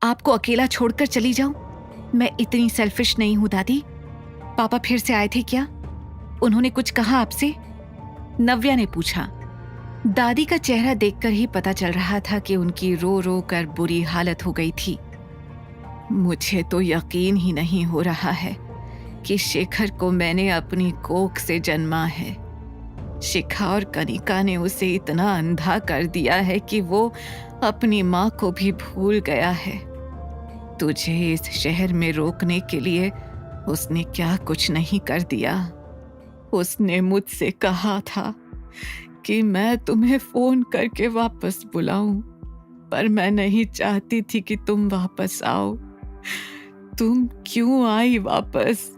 आपको अकेला छोड़कर चली जाऊं? मैं इतनी सेल्फिश नहीं हूं दादी। पापा फिर से आए थे क्या? उन्होंने कुछ कहा आपसे? नव्या ने पूछा। दादी का चेहरा देखकर ही पता चल रहा था कि उनकी रो रो कर बुरी हालत हो गई थी। मुझे तो यकीन ही नहीं हो रहा है कि शेखर को मैंने अपनी कोख से जन्मा है। शिखा और कनिका ने उसे इतना अंधा कर दिया है कि वो अपनी माँ को भी भूल गया है। तुझे इस शहर में रोकने के लिए उसने क्या कुछ नहीं कर दिया। उसने मुझसे कहा था कि मैं तुम्हें फोन करके वापस बुलाऊं, पर मैं नहीं चाहती थी कि तुम वापस आओ। तुम क्यों आई वापस?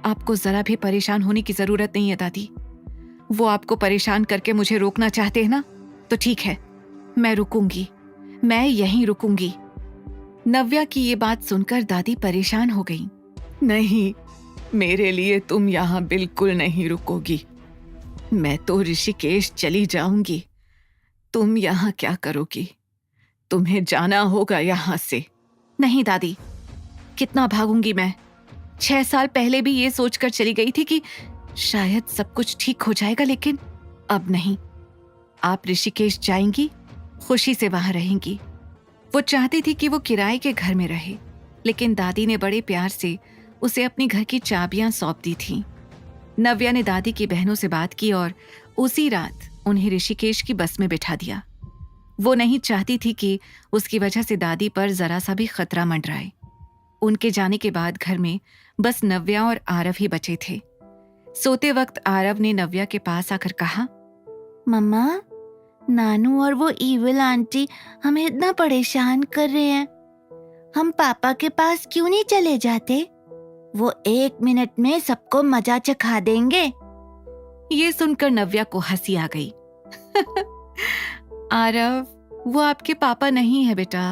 आपको जरा भी परेशान होने की जरूरत नहीं है दादी। वो आपको परेशान करके मुझे रोकना चाहते हैं ना, तो ठीक है, मैं रुकूंगी, मैं यहीं रुकूंगी। नव्या की ये बात सुनकर दादी परेशान हो गई। नहीं, मेरे लिए तुम यहाँ बिल्कुल नहीं रुकोगी। मैं तो ऋषिकेश चली जाऊंगी। तुम यहाँ क्या करोगी? तुम्हें जाना होगा यहाँ से। नहीं दादी, कितना भागूंगी मैं? 6 साल पहले भी ये सोचकर चली गई थी कि शायद सब कुछ ठीक हो जाएगा, लेकिन अब नहीं। आप ऋषिकेश जाएंगी, खुशी से वहां रहेंगी। वो चाहती थी कि वो किराए के घर में रहे, लेकिन दादी ने बड़े प्यार से उसे अपनी घर की चाबियां सौंप दी थी। नव्या ने दादी की बहनों से बात की और उसी रात उन्हें ऋषिकेश की बस में बिठा दिया। वो नहीं चाहती थी कि उसकी वजह से दादी पर जरा सा भी खतरा मंडराए। उनके जाने के बाद घर में बस नव्या और आरव ही बचे थे। सोते वक्त आरव ने नव्या के पास आकर कहा, मम्मा, नानू और वो ईविल आंटी हमें इतना परेशान कर रहे हैं। हम पापा के पास क्यों नहीं चले जाते? वो 1 मिनट में सबको मजा चखा देंगे। ये सुनकर नव्या को हंसी आ गई। आरव, वो आपके पापा नहीं है बेटा,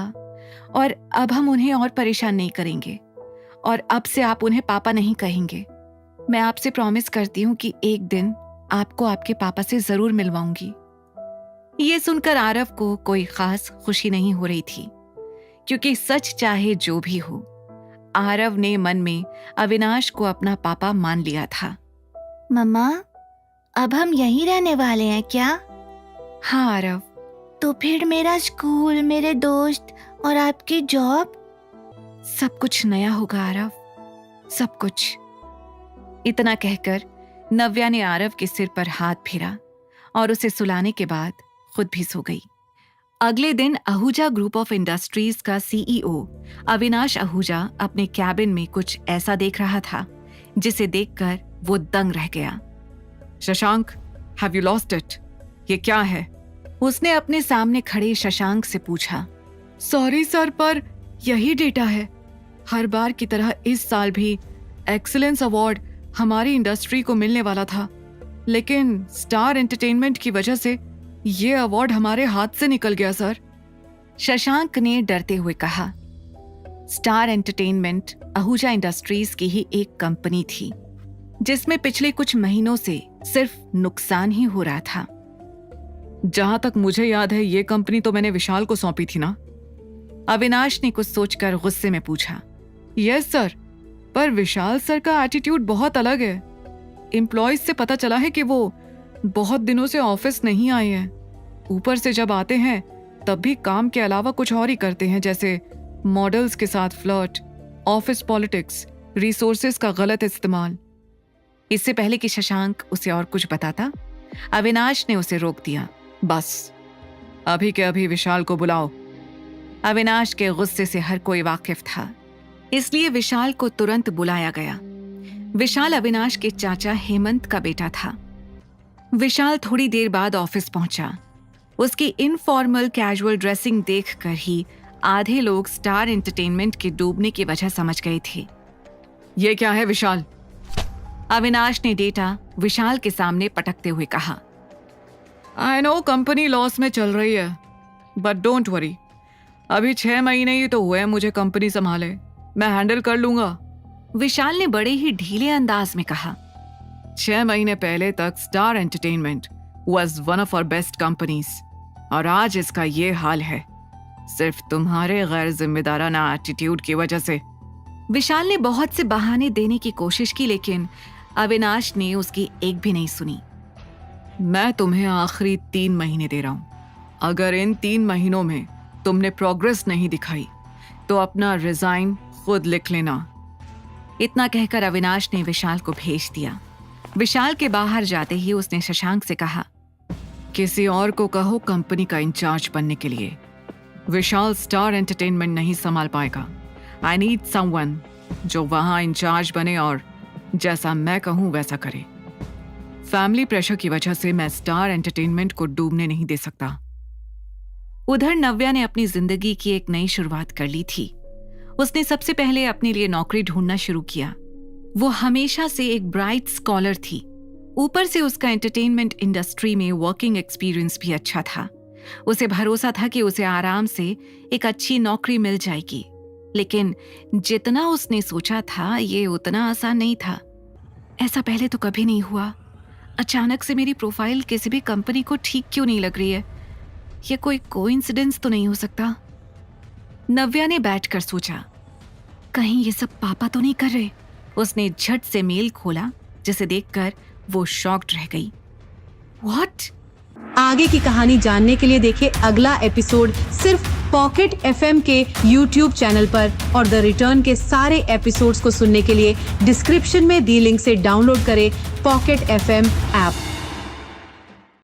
और अब हम उन्हें और परेशान नहीं करेंगे, और अब से आप उन्हें पापा नहीं कहेंगे। मैं आपसे प्रॉमिस करती हूँ कि एक दिन आपको आपके पापा से जरूर मिलवाऊंगी। ये सुनकर आरव को कोई खास खुशी नहीं हो रही थी, क्योंकि सच चाहे जो भी हो, आरव ने मन में अविनाश को अपना पापा मान लिया था। मम्मा, अब हम यहीं रहने वाले हैं क्या? हाँ आरव। तो फिर मेरा स्कूल, मेरे दोस्त और आपकी जॉब? सब कुछ नया होगा आरव, सब कुछ। इतना कहकर नव्या ने आरव के सिर पर हाथ फेरा और उसे सुलाने के बाद खुद भी सो गई। अगले दिन आहूजा ग्रुप ऑफ इंडस्ट्रीज का सीईओ अविनाश आहूजा अपने कैबिन में कुछ ऐसा देख रहा था जिसे देखकर वो दंग रह गया। Shashank, have you lost it? ये क्या है? उसने अपने सामने खड़े शशांक से पूछा। सॉरी सर, पर यही डेटा है। हर बार की तरह इस साल भी एक्सीलेंस अवार्ड हमारी इंडस्ट्री को मिलने वाला था, लेकिन स्टार एंटरटेनमेंट की वजह से ये अवार्ड हमारे हाथ से निकल गया सर। शशांक ने डरते हुए कहा। स्टार एंटरटेनमेंट आहूजा इंडस्ट्रीज की ही एक कंपनी थी जिसमें पिछले कुछ महीनों से सिर्फ नुकसान ही हो रहा था। जहां तक मुझे याद है, ये कंपनी तो मैंने विशाल को सौंपी थी ना? अविनाश ने कुछ सोचकर गुस्से में पूछा। यस सर, पर विशाल सर का एटीट्यूड बहुत अलग है। एम्प्लॉयज से पता चला है कि वो बहुत दिनों से ऑफिस नहीं आए हैं। ऊपर से जब आते हैं तब भी काम के अलावा कुछ और ही करते हैं, जैसे मॉडल्स के साथ फ्लर्ट, ऑफिस पॉलिटिक्स, रिसोर्सेज का गलत इस्तेमाल। इससे पहले कि शशांक उसे और कुछ बताता, अविनाश ने उसे रोक दिया। बस, अभी के अभी विशाल को बुलाओ। अविनाश के गुस्से से हर कोई वाकिफ था, इसलिए विशाल को तुरंत बुलाया गया। विशाल अविनाश के चाचा हेमंत का बेटा था। विशाल थोड़ी देर बाद ऑफिस पहुंचा। उसकी इनफॉर्मल कैजुअल ड्रेसिंग देखकर ही आधे लोग स्टार एंटरटेनमेंट के डूबने की वजह समझ गए थे। ये क्या है विशाल? अविनाश ने डेटा विशाल के सामने पटकते हुए कहा। आई नो कंपनी लॉस में चल रही है, बट डोंट वरी, अभी 6 महीने ही तो हुए हैं मुझे कंपनी संभाले, मैं हैंडल कर लूंगा। विशाल ने बड़े ही ढीले अंदाज में कहा। 6 महीने पहले तक Star Entertainment was one of our best companies, और आज इसका ये हाल है। सिर्फ तुम्हारे गैर जिम्मेदाराना एटीट्यूड की वजह से। विशाल ने बहुत से बहाने देने की कोशिश की, लेकिन अविनाश ने उसकी एक भी नहीं सुनी। मैं तुम्हें आखिरी 3 महीने दे रहा हूं। अगर इन 3 महीनों में तुमने प्रोग्रेस नहीं दिखाई तो अपना रिजाइन खुद लिख लेना। इतना कहकर अविनाश ने विशाल को भेज दिया। विशाल के बाहर जाते ही उसने शशांक से कहा, किसी और को कहो कंपनी का इंचार्ज बनने के लिए। विशाल स्टार एंटरटेनमेंट नहीं संभाल पाएगा। आई नीड समवन जो वहां इंचार्ज बने और जैसा मैं कहूं वैसा करे। फैमिली प्रेशर की वजह से मैं स्टार एंटरटेनमेंट को डूबने नहीं दे सकता। उधर नव्या ने अपनी जिंदगी की एक नई शुरुआत कर ली थी। उसने सबसे पहले अपने लिए नौकरी ढूंढना शुरू किया। वो हमेशा से एक ब्राइट स्कॉलर थी। ऊपर से उसका एंटरटेनमेंट इंडस्ट्री में वर्किंग एक्सपीरियंस भी अच्छा था। उसे भरोसा था कि उसे आराम से एक अच्छी नौकरी मिल जाएगी। लेकिन जितना उसने सोचा था ये उतना आसान नहीं था। ऐसा पहले तो कभी नहीं हुआ। अचानक से मेरी प्रोफाइल किसी भी कंपनी को ठीक क्यों नहीं लग रही है? ये कोई कोइंसिडेंस तो नहीं हो सकता। नव्या ने बैठकर सोचा, कहीं ये सब पापा तो नहीं कर रहे। उसने झट से मेल खोला, जिसे देखकर वो शॉक्ड रह गई। व्हाट? आगे की कहानी जानने के लिए देखिए अगला एपिसोड सिर्फ पॉकेट FM के YouTube चैनल पर, और द रिटर्न के सारे एपिसोड्स को सुनने के लिए डिस्क्रिप्शन में दी लिंक से डाउनलोड करें पॉकेट FM ऐप।